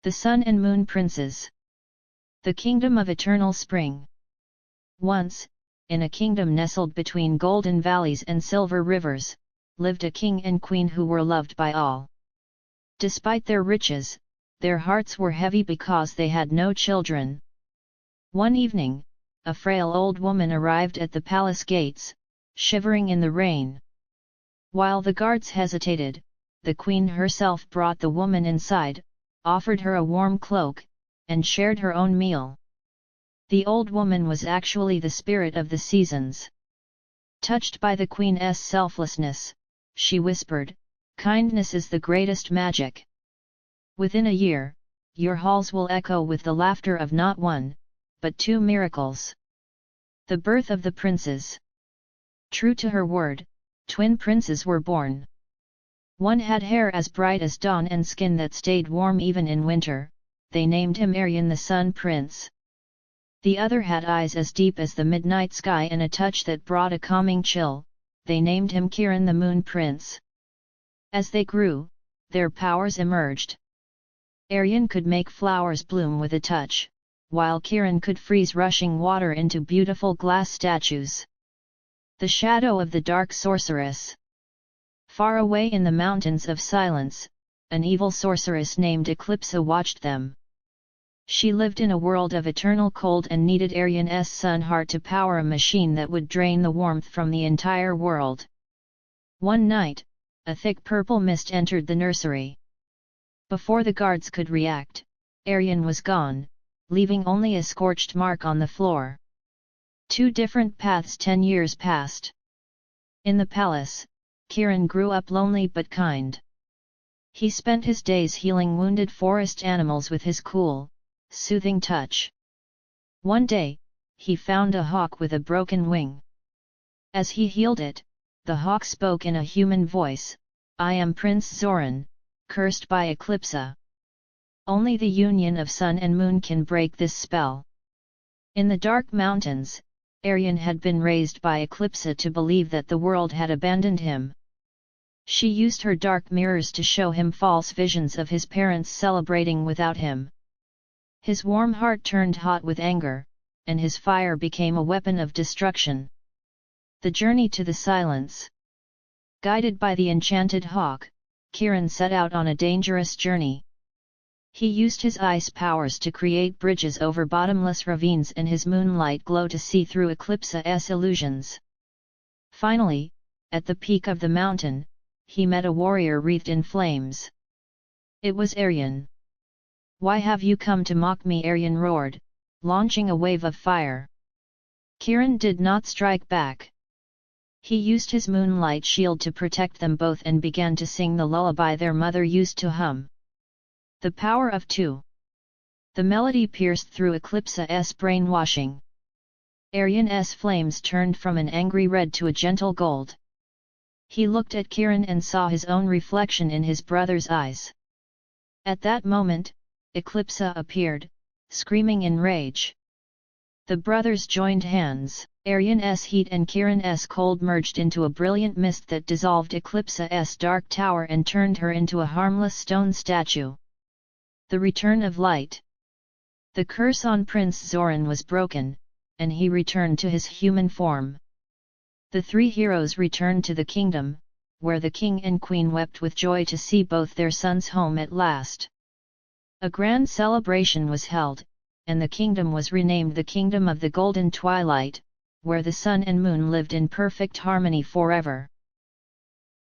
The Sun and Moon Princes. The Kingdom of Eternal Spring. Once, in a kingdom nestled between golden valleys and silver rivers, lived a king and queen who were loved by all. Despite their riches, their hearts were heavy because they had no children. One evening, a frail old woman arrived at the palace gates, shivering in the rain. While the guards hesitated, the queen herself brought the woman inside, offered her a warm cloak, and shared her own meal. The old woman was actually the spirit of the seasons. Touched by the queen's selflessness, she whispered, "Kindness is the greatest magic. Within a year, your halls will echo with the laughter of not one, but two miracles. The birth of the princes." True to her word, twin princes were born. One had hair as bright as dawn and skin that stayed warm even in winter. They named him Aryan, the Sun Prince. The other had eyes as deep as the midnight sky and a touch that brought a calming chill. They named him Kiran, the Moon Prince. As they grew, their powers emerged. Aryan could make flowers bloom with a touch, while Kiran could freeze rushing water into beautiful glass statues. The shadow of the dark sorceress. Far away in the mountains of silence, an evil sorceress named Eclipsa watched them. She lived in a world of eternal cold and needed Aryan's sun heart to power a machine that would drain the warmth from the entire world. One night, a thick purple mist entered the nursery. Before the guards could react, Aryan was gone, leaving only a scorched mark on the floor. 2 different paths. 10 years passed. In the palace, Kiran grew up lonely but kind. He spent his days healing wounded forest animals with his cool, soothing touch. One day, he found a hawk with a broken wing. As he healed it, the hawk spoke in a human voice, "I am Prince Zoran, cursed by Eclipsa. Only the union of sun and moon can break this spell." In the dark mountains, Aryan had been raised by Eclipsa to believe that the world had abandoned him. She used her dark mirrors to show him false visions of his parents celebrating without him. His warm heart turned hot with anger, and his fire became a weapon of destruction. The journey to the silence. Guided by the enchanted hawk, Kiran set out on a dangerous journey. He used his ice powers to create bridges over bottomless ravines and his moonlight glow to see through Eclipsa's illusions. Finally, at the peak of the mountain, he met a warrior wreathed in flames. It was Aryan. "Why have you come to mock me?" Aryan roared, launching a wave of fire. Kiran did not strike back. He used his moonlight shield to protect them both and began to sing the lullaby their mother used to hum. The power of 2. The melody pierced through Eclipsa's brainwashing. Aryan's flames turned from an angry red to a gentle gold. He looked at Kiran and saw his own reflection in his brother's eyes. At that moment, Eclipsa appeared, screaming in rage. The brothers joined hands. Aryan's heat and Kiran's cold merged into a brilliant mist that dissolved Eclipsa's dark tower and turned her into a harmless stone statue. The return of light. The curse on Prince Zoran was broken, and he returned to his human form. The 3 heroes returned to the kingdom, where the king and queen wept with joy to see both their sons home at last. A grand celebration was held, and the kingdom was renamed the Kingdom of the Golden Twilight, where the sun and moon lived in perfect harmony forever.